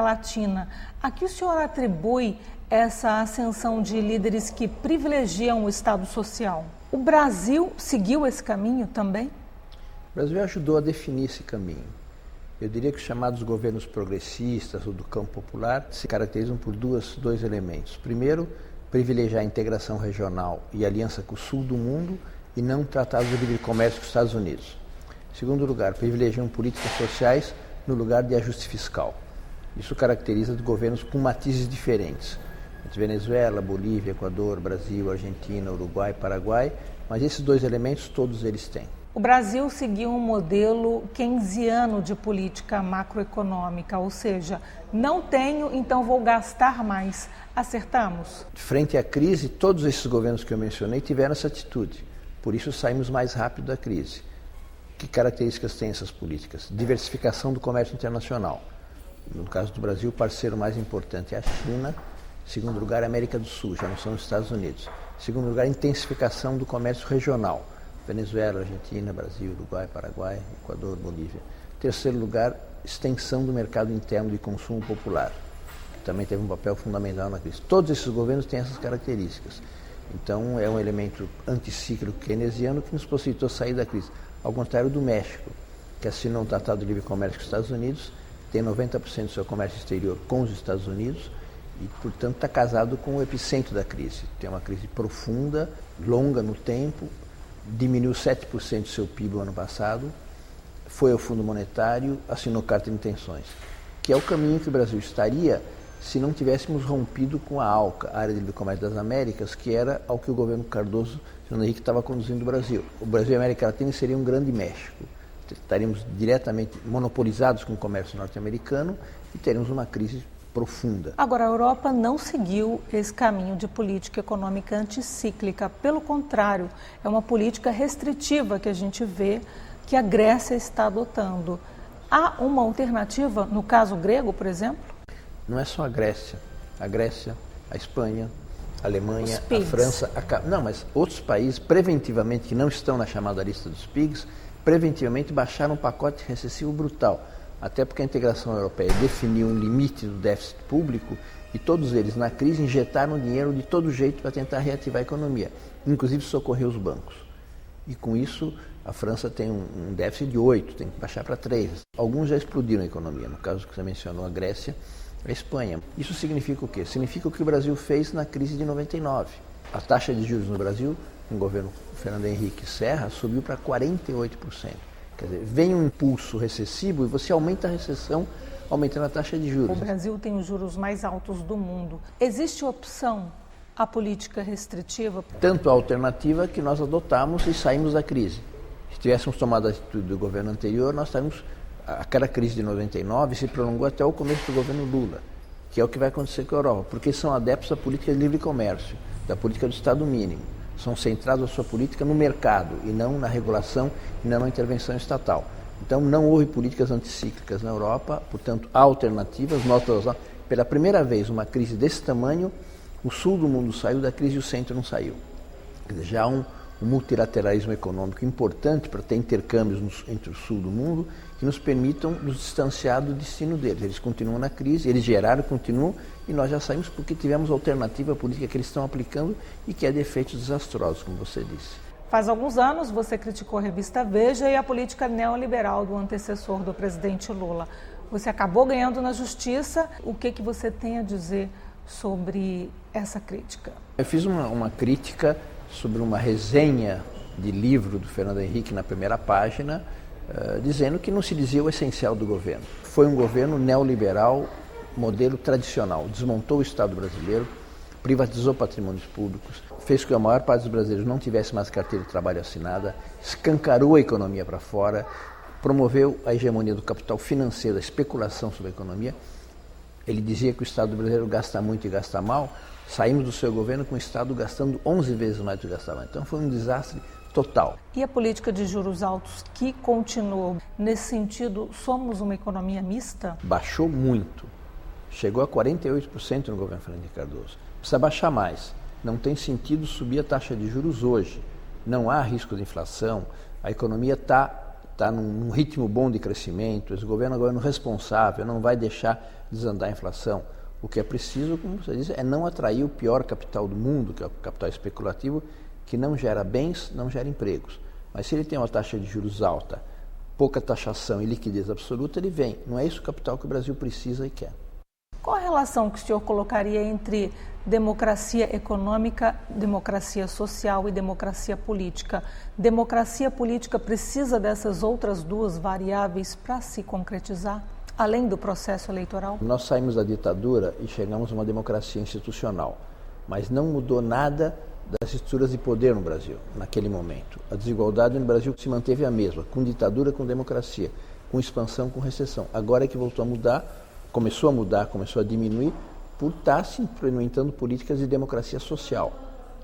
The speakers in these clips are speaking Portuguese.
Latina. A que o senhor atribui essa ascensão de líderes que privilegiam o Estado social? O Brasil seguiu esse caminho também? O Brasil ajudou a definir esse caminho. Eu diria que os chamados governos progressistas ou do campo popular se caracterizam por dois elementos. Primeiro, privilegiar a integração regional e aliança com o sul do mundo e não tratados de livre comércio com os Estados Unidos. Segundo lugar, privilegiam políticas sociais no lugar de ajuste fiscal. Isso caracteriza os governos com matizes diferentes. Venezuela, Bolívia, Equador, Brasil, Argentina, Uruguai, Paraguai, mas esses dois elementos todos eles têm. O Brasil seguiu um modelo keynesiano de política macroeconômica, ou seja, não tenho, então vou gastar mais. Acertamos? Frente à crise, todos esses governos que eu mencionei tiveram essa atitude. Por isso saímos mais rápido da crise. Que características têm essas políticas? Diversificação do comércio internacional. No caso do Brasil, o parceiro mais importante é a China. Em segundo lugar, a América do Sul, já não são os Estados Unidos. Em segundo lugar, intensificação do comércio regional. Venezuela, Argentina, Brasil, Uruguai, Paraguai, Equador, Bolívia. Em terceiro lugar, extensão do mercado interno de consumo popular, que também teve um papel fundamental na crise. Todos esses governos têm essas características. Então, é um elemento anticíclico keynesiano que nos possibilitou sair da crise. Ao contrário do México, que assinou um tratado de livre comércio com os Estados Unidos, tem 90% do seu comércio exterior com os Estados Unidos e, portanto, está casado com o epicentro da crise. Tem uma crise profunda, longa no tempo, diminuiu 7% do seu PIB no ano passado, foi ao Fundo Monetário, assinou carta de intenções, que é o caminho que o Brasil estaria se não tivéssemos rompido com a ALCA, a Área de Livre Comércio das Américas, que era ao que o governo Cardoso, Fernando Henrique, estava conduzindo o Brasil. O Brasil e a América Latina seria um grande México. Estaríamos diretamente monopolizados com o comércio norte-americano e teríamos uma crise profunda. Agora, a Europa não seguiu esse caminho de política econômica anticíclica. Pelo contrário, é uma política restritiva que a gente vê que a Grécia está adotando. Há uma alternativa, no caso grego, por exemplo? Não é só a Grécia, a Espanha, a Alemanha, a França, não, mas outros países preventivamente que não estão na chamada lista dos PIGs, preventivamente baixaram um pacote recessivo brutal, até porque a integração europeia definiu um limite do déficit público e todos eles na crise injetaram dinheiro de todo jeito para tentar reativar a economia, inclusive socorrer os bancos. E com isso a França tem um déficit de 8, tem que baixar para 3. Alguns já explodiram a economia, no caso que você mencionou, a Grécia, a Espanha. Isso significa o quê? Significa o que o Brasil fez na crise de 99. A taxa de juros no Brasil, no governo Fernando Henrique Serra, subiu para 48%. Quer dizer, vem um impulso recessivo e você aumenta a recessão, aumentando a taxa de juros. O Brasil tem os juros mais altos do mundo. Existe opção à política restritiva? Tanto a alternativa que nós adotamos e saímos da crise. Se tivéssemos tomado a atitude do governo anterior, nós estaríamos... Aquela crise de 99 se prolongou até o começo do governo Lula, que é o que vai acontecer com a Europa, porque são adeptos da política de livre comércio, da política do Estado mínimo. São centrados a sua política no mercado e não na regulação e não na intervenção estatal. Então não houve políticas anticíclicas na Europa, portanto há alternativas. Pela primeira vez, uma crise desse tamanho, o sul do mundo saiu da crise e o centro não saiu. Quer dizer, já há um multilateralismo econômico importante para ter intercâmbios entre o sul do mundo que nos permitam nos distanciar do destino deles. Eles continuam na crise, eles geraram, continuam, e nós já saímos porque tivemos alternativa à política que eles estão aplicando e que é de efeitos desastrosos, como você disse. Faz alguns anos você criticou a revista Veja e a política neoliberal do antecessor do presidente Lula. Você acabou ganhando na justiça. O que você tem a dizer sobre essa crítica? Eu fiz uma crítica sobre uma resenha de livro do Fernando Henrique na primeira página, dizendo que não se dizia o essencial do governo. Foi um governo neoliberal, modelo tradicional, desmontou o Estado brasileiro, privatizou patrimônios públicos, fez com que a maior parte dos brasileiros não tivesse mais carteira de trabalho assinada, escancarou a economia para fora, promoveu a hegemonia do capital financeiro, da especulação sobre a economia. Ele dizia que o Estado brasileiro gasta muito e gasta mal. Saímos do seu governo com o Estado gastando 11 vezes mais do que gastava. Então foi um desastre total. E a política de juros altos que continuou? Nesse sentido, somos uma economia mista? Baixou muito. Chegou a 48% no governo Fernando Henrique Cardoso. Precisa baixar mais. Não tem sentido subir a taxa de juros hoje. Não há risco de inflação. A economia está está num ritmo bom de crescimento, esse governo é um governo responsável, não vai deixar desandar a inflação. O que é preciso, como você disse, é não atrair o pior capital do mundo, que é o capital especulativo, que não gera bens, não gera empregos. Mas se ele tem uma taxa de juros alta, pouca taxação e liquidez absoluta, ele vem. Não é isso o capital que o Brasil precisa e quer. Qual a relação que o senhor colocaria entre democracia econômica, democracia social e democracia política? Democracia política precisa dessas outras duas variáveis para se concretizar, além do processo eleitoral? Nós saímos da ditadura e chegamos a uma democracia institucional, mas não mudou nada das estruturas de poder no Brasil, naquele momento. A desigualdade no Brasil se manteve a mesma, com ditadura, com democracia, com expansão, com recessão. Agora é que voltou a mudar, começou a diminuir, por estar se implementando políticas de democracia social.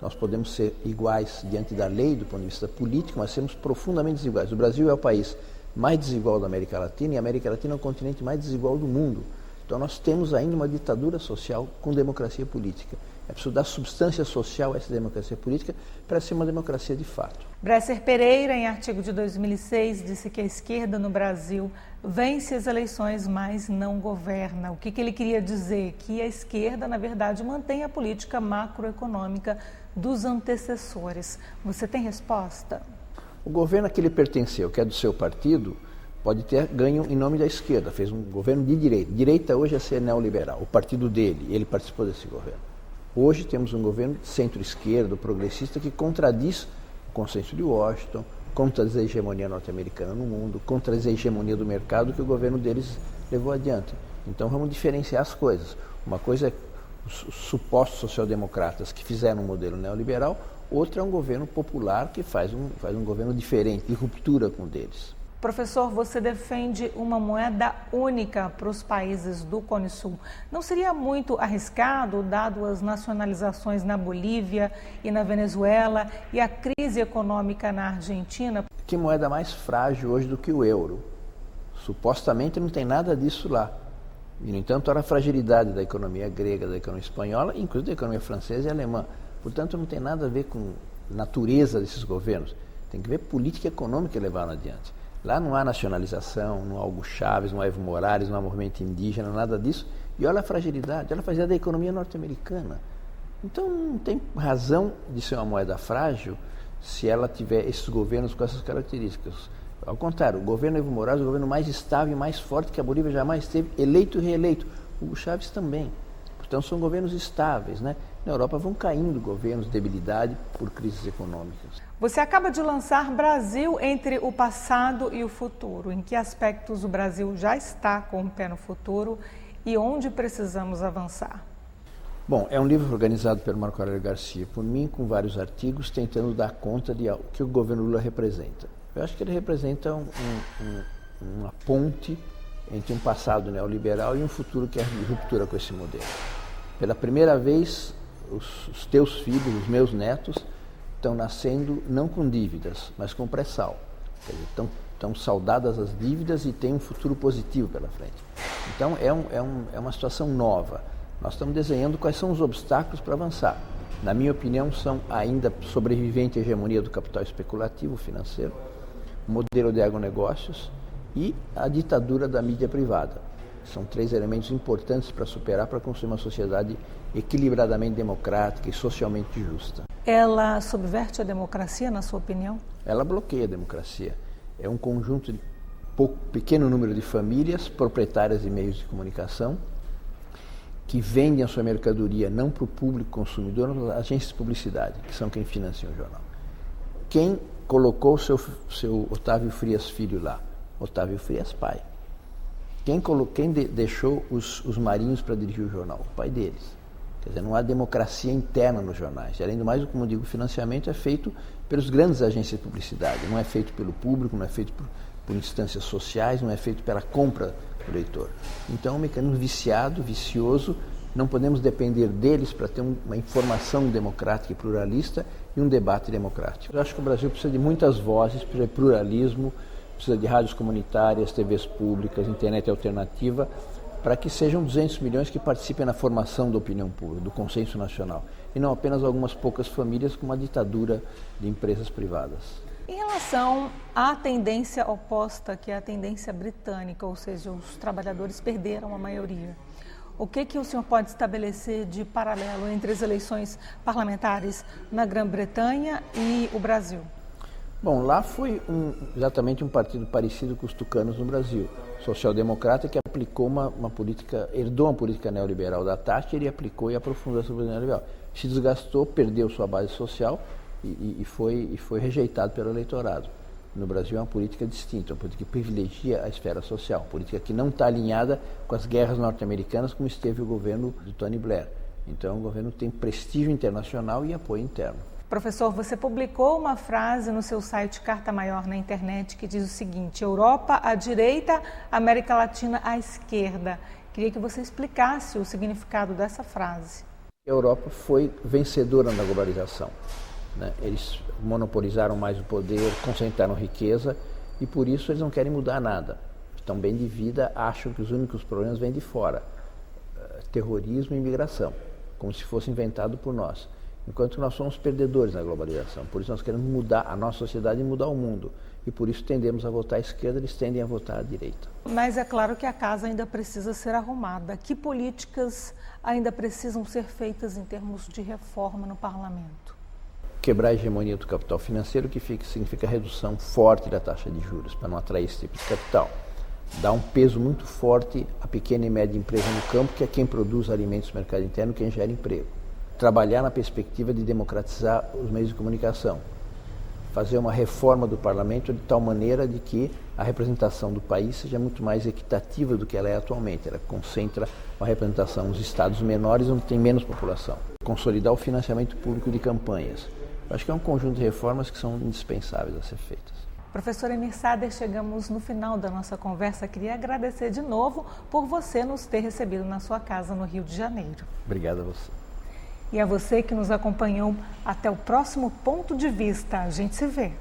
Nós podemos ser iguais diante da lei, do ponto de vista político, mas sermos profundamente desiguais. O Brasil é o país mais desigual da América Latina, e a América Latina é o continente mais desigual do mundo. Então nós temos ainda uma ditadura social com democracia política. É preciso dar substância social a essa democracia política para ser uma democracia de fato. Bresser Pereira, em artigo de 2006, disse que a esquerda no Brasil vence as eleições, mas não governa. O que ele queria dizer? Que a esquerda, na verdade, mantém a política macroeconômica dos antecessores. Você tem resposta? O governo a que ele pertenceu, que é do seu partido, pode ter ganho em nome da esquerda. Fez um governo de direita. Direita hoje é ser neoliberal. O partido dele, ele participou desse governo. Hoje temos um governo de centro-esquerda, progressista, que contradiz o consenso de Washington, contradiz a hegemonia norte-americana no mundo, contradiz a hegemonia do mercado que o governo deles levou adiante. Então vamos diferenciar as coisas. Uma coisa é os supostos social-democratas que fizeram um modelo neoliberal, outra é um governo popular que faz um governo diferente, de ruptura com o deles. Professor, você defende uma moeda única para os países do Cone Sul. Não seria muito arriscado, dado as nacionalizações na Bolívia e na Venezuela e a crise econômica na Argentina? Que moeda mais frágil hoje do que o euro? Supostamente não tem nada disso lá. E, no entanto, olha a fragilidade da economia grega, da economia espanhola, inclusive da economia francesa e alemã. Portanto, não tem nada a ver com a natureza desses governos. Tem que ver política econômica que levaram adiante. Lá não há nacionalização, não há Hugo Chávez, não há Evo Morales, não há movimento indígena, nada disso. E olha a fragilidade da economia norte-americana. Então não tem razão de ser uma moeda frágil se ela tiver esses governos com essas características. Ao contrário, o governo Evo Morales é o governo mais estável e mais forte que a Bolívia jamais teve, eleito e reeleito. Hugo Chávez também. Portanto, são governos estáveis, né? Na Europa vão caindo governos de debilidade por crises econômicas. Você acaba de lançar Brasil entre o passado e o futuro. Em que aspectos o Brasil já está com o pé no futuro e onde precisamos avançar? Bom, é um livro organizado pelo Marco Aurélio Garcia, por mim, com vários artigos, tentando dar conta de o que o governo Lula representa. Eu acho que ele representa uma ponte entre um passado neoliberal e um futuro que é de ruptura com esse modelo. Pela primeira vez, os teus filhos, os meus netos, estão nascendo não com dívidas, mas com pré-sal. Estão saudadas as dívidas e têm um futuro positivo pela frente. Então é uma situação nova. Nós estamos desenhando quais são os obstáculos para avançar. Na minha opinião, são ainda sobrevivente a hegemonia do capital especulativo financeiro, o modelo de agronegócios e a ditadura da mídia privada. São três elementos importantes para superar, para construir uma sociedade equilibradamente democrática e socialmente justa. Ela subverte a democracia, na sua opinião? Ela bloqueia a democracia. É um conjunto de pequeno número de famílias proprietárias de meios de comunicação que vendem a sua mercadoria não para o público consumidor, mas às agências de publicidade, que são quem financiam o jornal. Quem colocou o seu Otávio Frias Filho lá? Otávio Frias pai. Quem deixou os marinhos para dirigir o jornal? O pai deles. Quer dizer, não há democracia interna nos jornais. Além do mais, como eu digo, o financiamento é feito pelas grandes agências de publicidade. Não é feito pelo público, não é feito por instâncias sociais, não é feito pela compra do leitor. Então, é um mecanismo viciado, vicioso. Não podemos depender deles para ter uma informação democrática e pluralista e um debate democrático. Eu acho que o Brasil precisa de muitas vozes, precisa de pluralismo, precisa de rádios comunitárias, TVs públicas, internet alternativa, para que sejam 200 milhões que participem na formação da opinião pública, do consenso nacional, e não apenas algumas poucas famílias com uma ditadura de empresas privadas. Em relação à tendência oposta, que é a tendência britânica, ou seja, os trabalhadores perderam a maioria, o que o senhor pode estabelecer de paralelo entre as eleições parlamentares na Grã-Bretanha e o Brasil? Bom, lá foi exatamente um partido parecido com os tucanos no Brasil. Social-democrata que aplicou uma política, herdou uma política neoliberal da Thatcher e aplicou e aprofundou essa política neoliberal. Se desgastou, perdeu sua base social e foi rejeitado pelo eleitorado. No Brasil é uma política distinta, uma política que privilegia a esfera social, uma política que não está alinhada com as guerras norte-americanas como esteve o governo de Tony Blair. Então o governo tem prestígio internacional e apoio interno. Professor, você publicou uma frase no seu site Carta Maior na internet que diz o seguinte: Europa à direita, América Latina à esquerda. Queria que você explicasse o significado dessa frase. A Europa foi vencedora na globalização. Eles monopolizaram mais o poder, concentraram riqueza e por isso eles não querem mudar nada. Estão bem de vida, acham que os únicos problemas vêm de fora. Terrorismo e imigração, como se fosse inventado por nós. Enquanto nós somos perdedores na globalização. Por isso nós queremos mudar a nossa sociedade e mudar o mundo. E por isso tendemos a votar à esquerda, eles tendem a votar à direita. Mas é claro que a casa ainda precisa ser arrumada. Que políticas ainda precisam ser feitas em termos de reforma no parlamento? Quebrar a hegemonia do capital financeiro, que significa redução forte da taxa de juros, para não atrair esse tipo de capital. Dar um peso muito forte à pequena e média empresa no campo, que é quem produz alimentos no mercado interno, quem gera emprego. Trabalhar na perspectiva de democratizar os meios de comunicação. Fazer uma reforma do parlamento de tal maneira de que a representação do país seja muito mais equitativa do que ela é atualmente. Ela concentra uma representação nos estados menores, onde tem menos população. Consolidar o financiamento público de campanhas. Acho que é um conjunto de reformas que são indispensáveis a ser feitas. Professor Emir Sader, chegamos no final da nossa conversa. Queria agradecer de novo por você nos ter recebido na sua casa no Rio de Janeiro. Obrigado a você. E a você que nos acompanhou. Até o próximo Ponto de Vista. A gente se vê.